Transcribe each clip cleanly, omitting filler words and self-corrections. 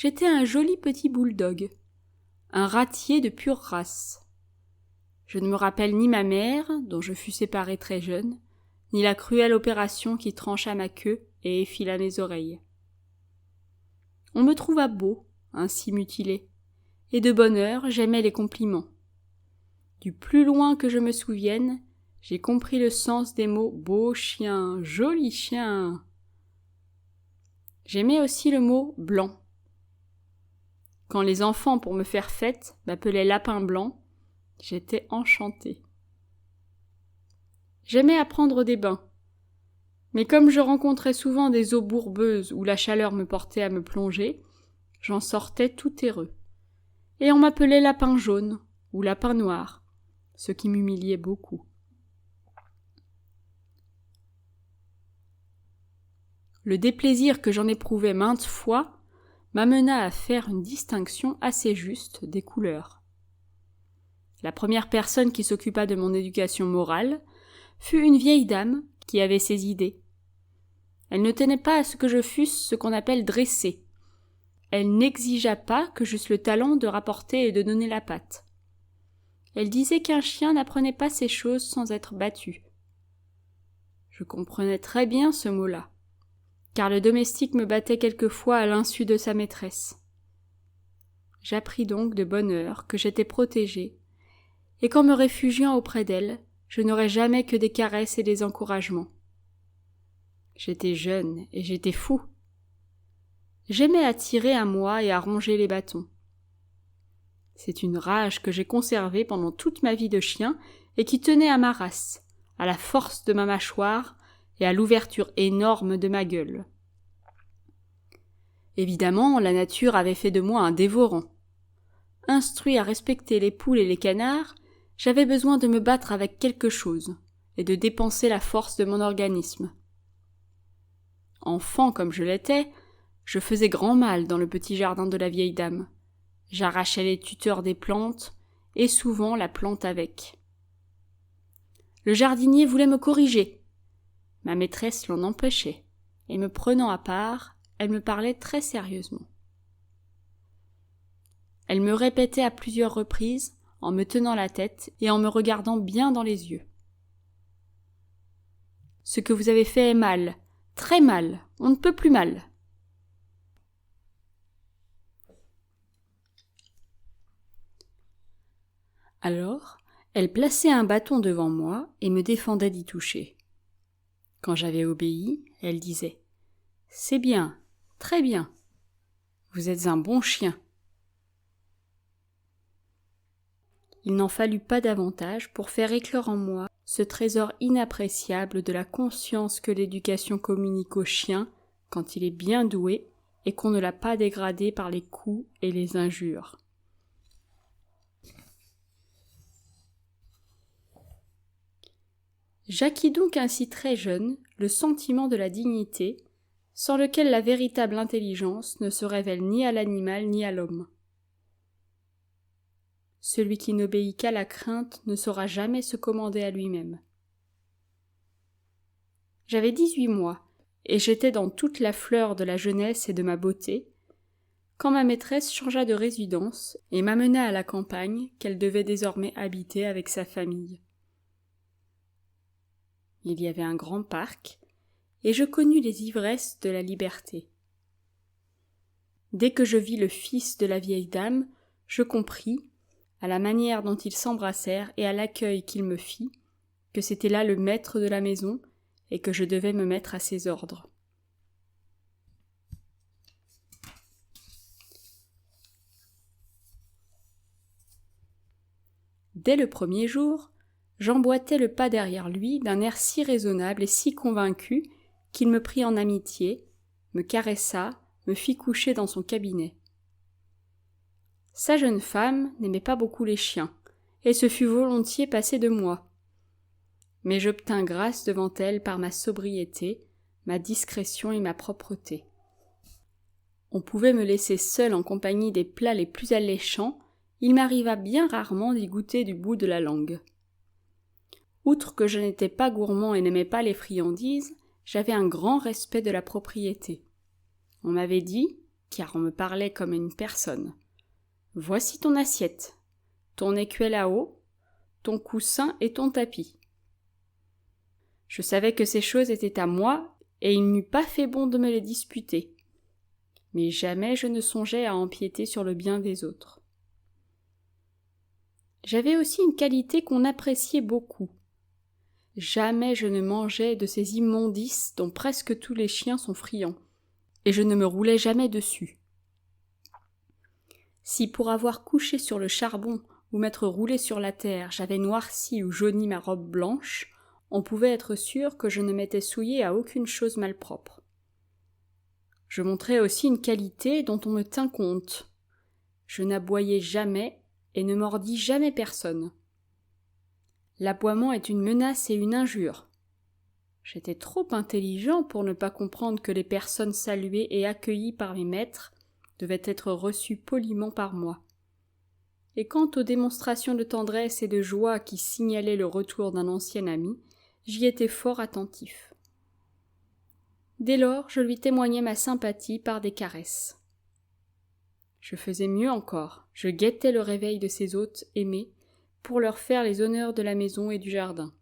j'étais un joli petit bouledogue, un râtier de pure race. Je ne me rappelle ni ma mère, dont je fus séparé très jeune, ni la cruelle opération qui trancha ma queue et effila mes oreilles. On me trouva beau, ainsi mutilé, et de bonne heure j'aimais les compliments. Du plus loin que je me souvienne, j'ai compris le sens des mots « beau chien »,« joli chien ». J'aimais aussi le mot « blanc ». Quand les enfants, pour me faire fête, m'appelaient Lapin Blanc, j'étais enchantée. J'aimais à prendre des bains, mais comme je rencontrais souvent des eaux bourbeuses où la chaleur me portait à me plonger, j'en sortais tout terreux. Et on m'appelait Lapin Jaune ou Lapin Noir, ce qui m'humiliait beaucoup. Le déplaisir que j'en éprouvais maintes fois m'amena à faire une distinction assez juste des couleurs. La première personne qui s'occupa de mon éducation morale fut une vieille dame qui avait ses idées. Elle ne tenait pas à ce que je fusse ce qu'on appelle dressée. Elle n'exigea pas que j'eusse le talent de rapporter et de donner la patte. Elle disait qu'un chien n'apprenait pas ces choses sans être battu. Je comprenais très bien ce mot-là, car le domestique me battait quelquefois à l'insu de sa maîtresse. J'appris donc de bonne heure que j'étais protégée, et qu'en me réfugiant auprès d'elle, je n'aurais jamais que des caresses et des encouragements. J'étais jeune et j'étais fou. J'aimais à tirer à moi et à ronger les bâtons. C'est une rage que j'ai conservée pendant toute ma vie de chien et qui tenait à ma race, à la force de ma mâchoire et à l'ouverture énorme de ma gueule. Évidemment, la nature avait fait de moi un dévorant. Instruit à respecter les poules et les canards, j'avais besoin de me battre avec quelque chose et de dépenser la force de mon organisme. Enfant comme je l'étais, je faisais grand mal dans le petit jardin de la vieille dame. J'arrachais les tuteurs des plantes, et souvent la plante avec. Le jardinier voulait me corriger. Ma maîtresse l'en empêchait, et me prenant à part, elle me parlait très sérieusement. Elle me répétait à plusieurs reprises, en me tenant la tête et en me regardant bien dans les yeux. « Ce que vous avez fait est mal, très mal, on ne peut plus mal. » Alors, elle plaçait un bâton devant moi et me défendait d'y toucher. Quand j'avais obéi, elle disait « C'est bien, très bien, vous êtes un bon chien. » Il n'en fallut pas davantage pour faire éclore en moi ce trésor inappréciable de la conscience que l'éducation communique au chien quand il est bien doué et qu'on ne l'a pas dégradé par les coups et les injures. J'acquis donc ainsi très jeune le sentiment de la dignité, sans lequel la véritable intelligence ne se révèle ni à l'animal ni à l'homme. Celui qui n'obéit qu'à la crainte ne saura jamais se commander à lui-même. J'avais 18 mois, et j'étais dans toute la fleur de la jeunesse et de ma beauté, quand ma maîtresse changea de résidence et m'amena à la campagne qu'elle devait désormais habiter avec sa famille. Il y avait un grand parc, et je connus les ivresses de la liberté. Dès que je vis le fils de la vieille dame, je compris, à la manière dont ils s'embrassèrent et à l'accueil qu'il me fit, que c'était là le maître de la maison et que je devais me mettre à ses ordres. Dès le premier jour, j'emboîtai le pas derrière lui d'un air si raisonnable et si convaincu qu'il me prit en amitié, me caressa, me fit coucher dans son cabinet. Sa jeune femme n'aimait pas beaucoup les chiens, et se fût volontiers passée de moi. Mais j'obtins grâce devant elle par ma sobriété, ma discrétion et ma propreté. On pouvait me laisser seule en compagnie des plats les plus alléchants, il m'arriva bien rarement d'y goûter du bout de la langue. Outre que je n'étais pas gourmand et n'aimais pas les friandises, j'avais un grand respect de la propriété. On m'avait dit, car on me parlait comme une personne. Voici ton assiette, ton écuelle à eau, ton coussin et ton tapis. Je savais que ces choses étaient à moi, et il n'eût pas fait bon de me les disputer. Mais jamais je ne songeais à empiéter sur le bien des autres. J'avais aussi une qualité qu'on appréciait beaucoup. Jamais je ne mangeais de ces immondices dont presque tous les chiens sont friands, et je ne me roulais jamais dessus. Si pour avoir couché sur le charbon ou m'être roulé sur la terre, j'avais noirci ou jauni ma robe blanche, on pouvait être sûr que je ne m'étais souillé à aucune chose malpropre. Je montrais aussi une qualité dont on me tint compte. Je n'aboyais jamais et ne mordis jamais personne. L'aboiement est une menace et une injure. J'étais trop intelligent pour ne pas comprendre que les personnes saluées et accueillies par mes maîtres devaient être reçues poliment par moi. Et quant aux démonstrations de tendresse et de joie qui signalaient le retour d'un ancien ami, j'y étais fort attentif. Dès lors, je lui témoignais ma sympathie par des caresses. Je faisais mieux encore, je guettais le réveil de ses hôtes aimés pour leur faire les honneurs de la maison et du jardin.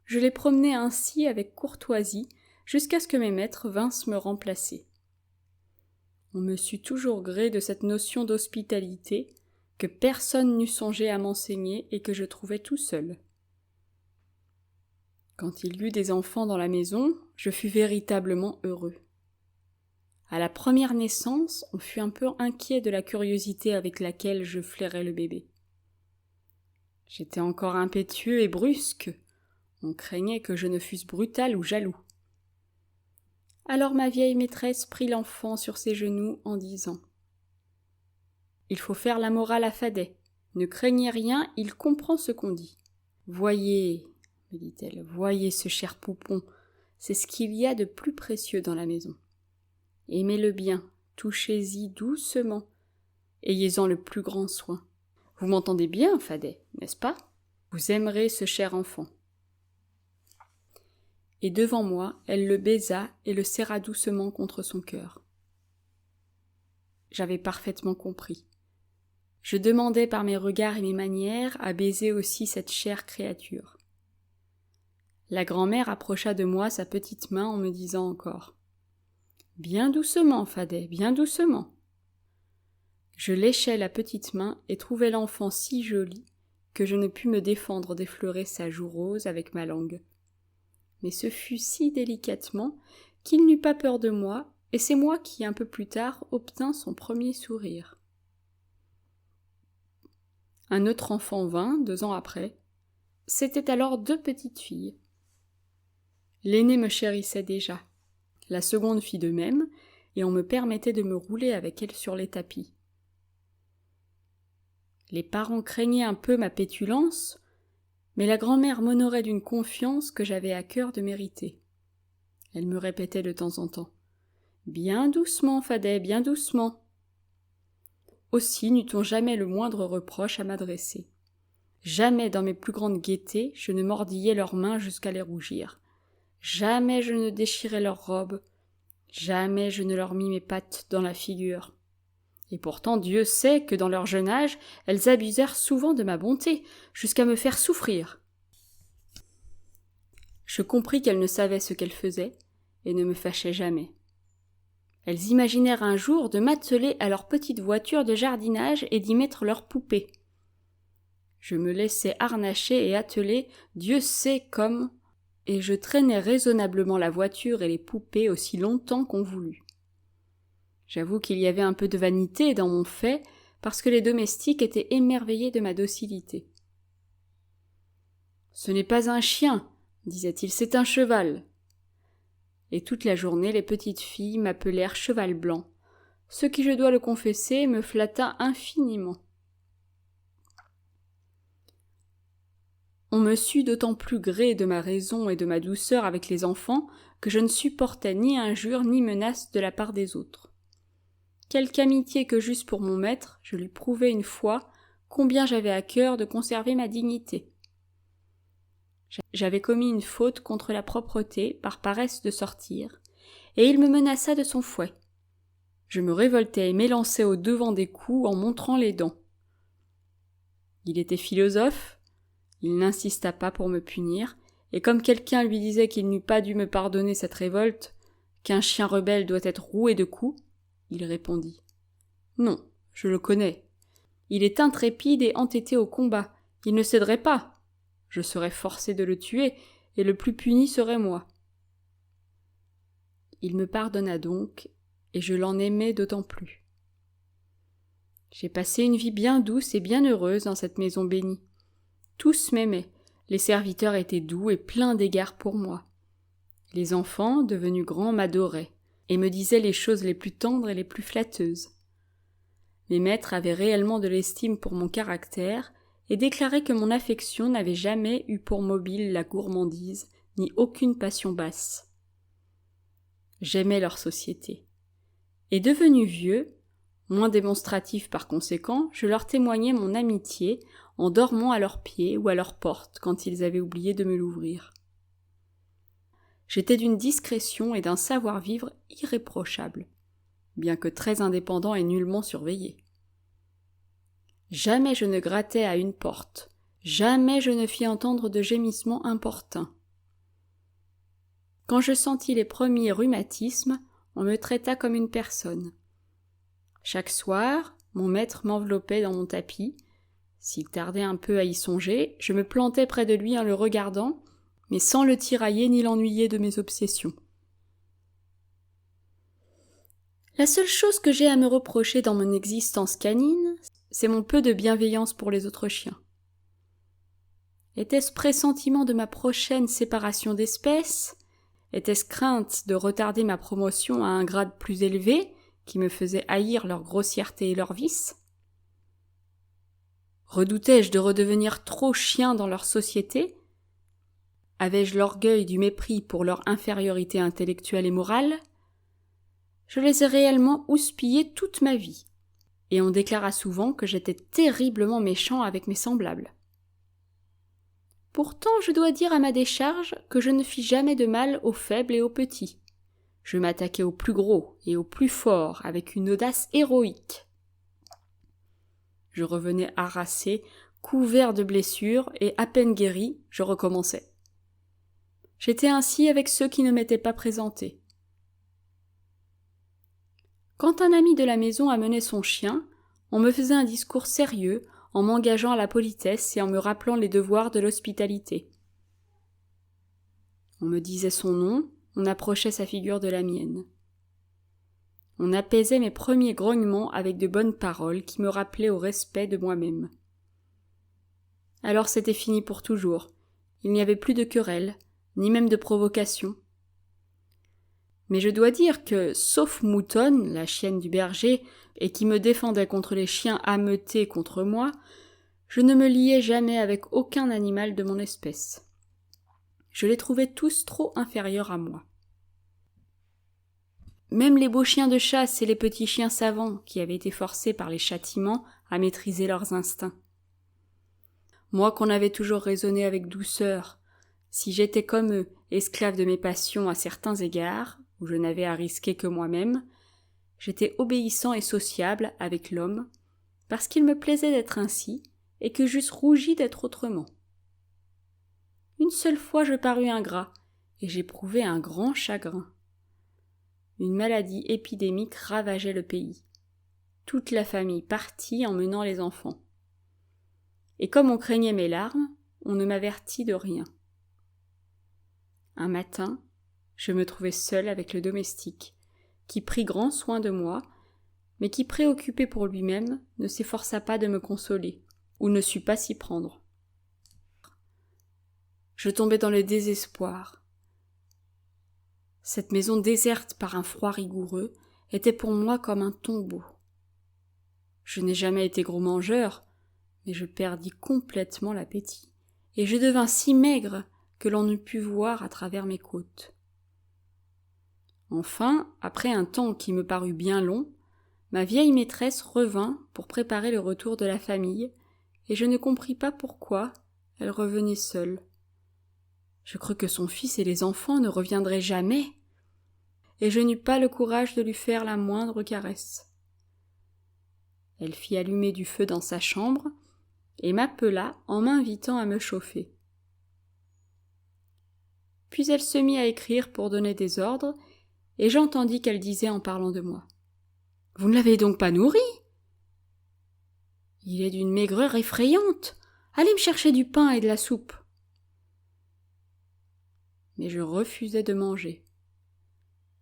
Je les promenais ainsi avec courtoisie jusqu'à ce que mes maîtres vinssent me remplacer. On me sut toujours gré de cette notion d'hospitalité que personne n'eût songé à m'enseigner et que je trouvais tout seul. Quand il y eut des enfants dans la maison, je fus véritablement heureux. À la première naissance, on fut un peu inquiet de la curiosité avec laquelle je flairais le bébé. J'étais encore impétueux et brusque. On craignait que je ne fusse brutal ou jaloux. Alors ma vieille maîtresse prit l'enfant sur ses genoux en disant « Il faut faire la morale à Fadet. Ne craignez rien, il comprend ce qu'on dit. Voyez, me dit-elle, voyez ce cher poupon, c'est ce qu'il y a de plus précieux dans la maison. Aimez-le bien, touchez-y doucement, ayez-en le plus grand soin. Vous m'entendez bien, Fadet, n'est-ce pas? Vous aimerez ce cher enfant. » Et devant moi, elle le baisa et le serra doucement contre son cœur. J'avais parfaitement compris. Je demandais par mes regards et mes manières à baiser aussi cette chère créature. La grand-mère approcha de moi sa petite main en me disant encore « Bien doucement, Fadet, bien doucement !» Je léchai la petite main et trouvai l'enfant si joli que je ne pus me défendre d'effleurer sa joue rose avec ma langue. Mais ce fut si délicatement qu'il n'eut pas peur de moi, et c'est moi qui, un peu plus tard, obtins son premier sourire. Un autre enfant vint, 2 ans après. C'étaient alors 2 petites filles. L'aînée me chérissait déjà. La seconde fit de même, et on me permettait de me rouler avec elle sur les tapis. Les parents craignaient un peu ma pétulance, mais la grand-mère m'honorait d'une confiance que j'avais à cœur de mériter. Elle me répétait de temps en temps « Bien doucement, Fadet, bien doucement !» Aussi n'eut-on jamais le moindre reproche à m'adresser. Jamais dans mes plus grandes gaietés je ne mordillais leurs mains jusqu'à les rougir. Jamais je ne déchirais leurs robes. Jamais je ne leur mis mes pattes dans la figure. Et pourtant Dieu sait que dans leur jeune âge, elles abusèrent souvent de ma bonté, jusqu'à me faire souffrir. Je compris qu'elles ne savaient ce qu'elles faisaient, et ne me fâchaient jamais. Elles imaginèrent un jour de m'atteler à leur petite voiture de jardinage et d'y mettre leurs poupées. Je me laissais harnacher et atteler, Dieu sait comme, et je traînais raisonnablement la voiture et les poupées aussi longtemps qu'on voulut. J'avoue qu'il y avait un peu de vanité dans mon fait, parce que les domestiques étaient émerveillés de ma docilité. « Ce n'est pas un chien, disait-il, c'est un cheval. » Et toute la journée, les petites filles m'appelèrent Cheval Blanc, ce qui, je dois le confesser, me flatta infiniment. On me sut d'autant plus gré de ma raison et de ma douceur avec les enfants que je ne supportais ni injures ni menaces de la part des autres. Quelque amitié que j'eusse pour mon maître, je lui prouvai une fois combien j'avais à cœur de conserver ma dignité. J'avais commis une faute contre la propreté par paresse de sortir, et il me menaça de son fouet. Je me révoltai et m'élançai au devant des coups en montrant les dents. Il était philosophe, il n'insista pas pour me punir, et comme quelqu'un lui disait qu'il n'eût pas dû me pardonner cette révolte, qu'un chien rebelle doit être roué de coups, il répondit « Non, je le connais. Il est intrépide et entêté au combat. Il ne céderait pas. Je serais forcé de le tuer, et le plus puni serait moi. » Il me pardonna donc, et je l'en aimais d'autant plus. J'ai passé une vie bien douce et bien heureuse dans cette maison bénie. Tous m'aimaient, les serviteurs étaient doux et pleins d'égards pour moi. Les enfants, devenus grands, m'adoraient, et me disaient les choses les plus tendres et les plus flatteuses. Mes maîtres avaient réellement de l'estime pour mon caractère, et déclaraient que mon affection n'avait jamais eu pour mobile la gourmandise, ni aucune passion basse. J'aimais leur société. Et devenu vieux, moins démonstratif par conséquent, je leur témoignais mon amitié en dormant à leurs pieds ou à leur porte quand ils avaient oublié de me l'ouvrir. J'étais d'une discrétion et d'un savoir-vivre irréprochables, bien que très indépendant et nullement surveillé. Jamais je ne grattai à une porte, jamais je ne fis entendre de gémissements importuns. Quand je sentis les premiers rhumatismes, on me traita comme une personne. Chaque soir, mon maître m'enveloppait dans mon tapis. S'il tardait un peu à y songer, je me plantais près de lui en le regardant, mais sans le tirailler ni l'ennuyer de mes obsessions. La seule chose que j'ai à me reprocher dans mon existence canine, c'est mon peu de bienveillance pour les autres chiens. Était-ce pressentiment de ma prochaine séparation d'espèces ? Était-ce crainte de retarder ma promotion à un grade plus élevé, qui me faisait haïr leur grossièreté et leurs vices ? Redoutais-je de redevenir trop chien dans leur société ? Avais-je l'orgueil du mépris pour leur infériorité intellectuelle et morale ? Je les ai réellement houspillés toute ma vie, et on déclara souvent que j'étais terriblement méchant avec mes semblables. Pourtant, je dois dire à ma décharge que je ne fis jamais de mal aux faibles et aux petits. Je m'attaquai aux plus gros et aux plus forts avec une audace héroïque. Je revenais harassé, couvert de blessures, et à peine guéri, je recommençais. J'étais ainsi avec ceux qui ne m'étaient pas présentés. Quand un ami de la maison amenait son chien, on me faisait un discours sérieux, en m'engageant à la politesse et en me rappelant les devoirs de l'hospitalité. On me disait son nom, on approchait sa figure de la mienne. On apaisait mes premiers grognements avec de bonnes paroles qui me rappelaient au respect de moi-même. Alors c'était fini pour toujours. Il n'y avait plus de querelle, ni même de provocation. Mais je dois dire que, sauf Moutonne, la chienne du berger, et qui me défendait contre les chiens ameutés contre moi, je ne me liai jamais avec aucun animal de mon espèce. Je les trouvais tous trop inférieurs à moi. Même les beaux chiens de chasse et les petits chiens savants qui avaient été forcés par les châtiments à maîtriser leurs instincts. Moi qu'on avait toujours raisonné avec douceur, si j'étais comme eux, esclave de mes passions à certains égards, où je n'avais à risquer que moi-même, j'étais obéissant et sociable avec l'homme, parce qu'il me plaisait d'être ainsi, et que j'eusse rougi d'être autrement. Une seule fois je parus ingrat, et j'éprouvai un grand chagrin. Une maladie épidémique ravageait le pays. Toute la famille partit emmenant les enfants. Et comme on craignait mes larmes, on ne m'avertit de rien. Un matin, je me trouvai seule avec le domestique, qui prit grand soin de moi, mais qui, préoccupé pour lui-même, ne s'efforça pas de me consoler, ou ne sut pas s'y prendre. Je tombai dans le désespoir. Cette maison déserte par un froid rigoureux était pour moi comme un tombeau. Je n'ai jamais été gros mangeur, mais je perdis complètement l'appétit, et je devins si maigre que l'on ne put voir à travers mes côtes. Enfin, après un temps qui me parut bien long, ma vieille maîtresse revint pour préparer le retour de la famille, et je ne compris pas pourquoi elle revenait seule. Je crus que son fils et les enfants ne reviendraient jamais. et je n'eus pas le courage de lui faire la moindre caresse. Elle fit allumer du feu dans sa chambre et m'appela en m'invitant à me chauffer. Puis elle se mit à écrire pour donner des ordres, et j'entendis qu'elle disait en parlant de moi. « Vous ne l'avez donc pas nourri ? Il est d'une maigreur effrayante. Allez me chercher du pain et de la soupe. » Mais je refusais de manger.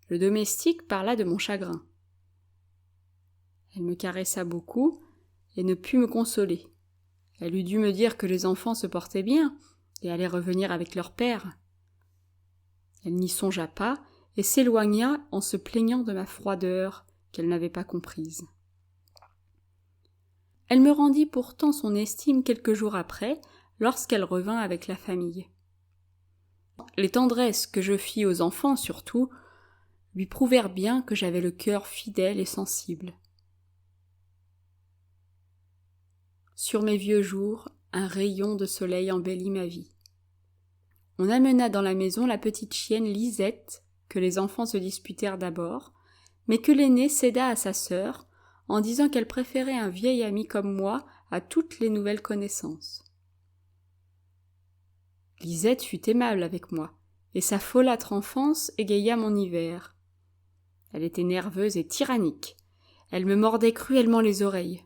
Le domestique parla de mon chagrin. Elle me caressa beaucoup et ne put me consoler. Elle eût dû me dire que les enfants se portaient bien et allaient revenir avec leur père. Elle n'y songea pas et s'éloigna en se plaignant de ma froideur qu'elle n'avait pas comprise. Elle me rendit pourtant son estime quelques jours après, lorsqu'elle revint avec la famille. Les tendresses que je fis aux enfants, surtout, lui prouvèrent bien que j'avais le cœur fidèle et sensible. Sur mes vieux jours, un rayon de soleil embellit ma vie. On amena dans la maison la petite chienne Lisette, que les enfants se disputèrent d'abord, mais que l'aînée céda à sa sœur, en disant qu'elle préférait un vieil ami comme moi à toutes les nouvelles connaissances. Lisette fut aimable avec moi, et sa folâtre enfance égaya mon hiver. Elle était nerveuse et tyrannique. Elle me mordait cruellement les oreilles.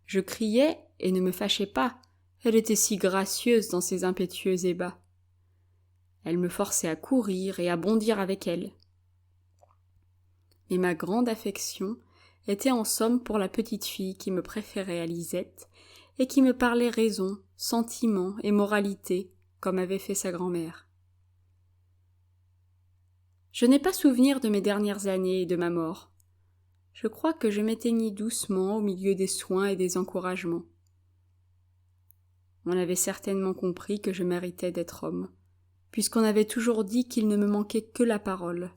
Je criais et ne me fâchais pas. Elle était si gracieuse dans ses impétueux ébats. Elle me forçait à courir et à bondir avec elle. Mais ma grande affection était en somme pour la petite fille qui me préférait à Lisette et qui me parlait raison, sentiment et moralité, comme avait fait sa grand-mère. Je n'ai pas souvenir de mes dernières années et de ma mort. Je crois que je m'éteignis doucement au milieu des soins et des encouragements. On avait certainement compris que je méritais d'être homme, puisqu'on avait toujours dit qu'il ne me manquait que la parole.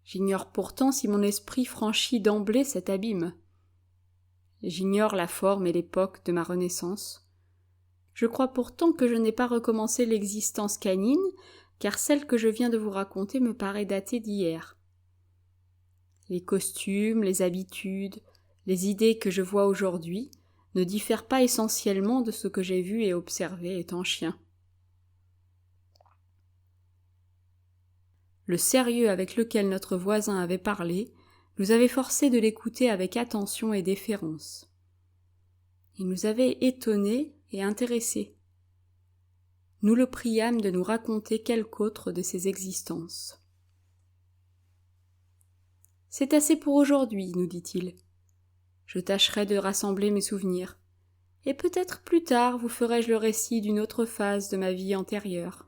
J'ignore pourtant si mon esprit franchit d'emblée cet abîme. J'ignore la forme et l'époque de ma renaissance. Je crois pourtant que je n'ai pas recommencé l'existence canine, car celle que je viens de vous raconter me paraît datée d'hier. Les costumes, les habitudes, les idées que je vois aujourd'hui ne diffèrent pas essentiellement de ce que j'ai vu et observé étant chien. Le sérieux avec lequel notre voisin avait parlé nous avait forcés de l'écouter avec attention et déférence. Il nous avait étonnés et intéressés. Nous le priâmes de nous raconter quelque autre de ses existences. « C'est assez pour aujourd'hui, nous dit-il. Je tâcherai de rassembler mes souvenirs, et peut-être plus tard vous ferai-je le récit d'une autre phase de ma vie antérieure.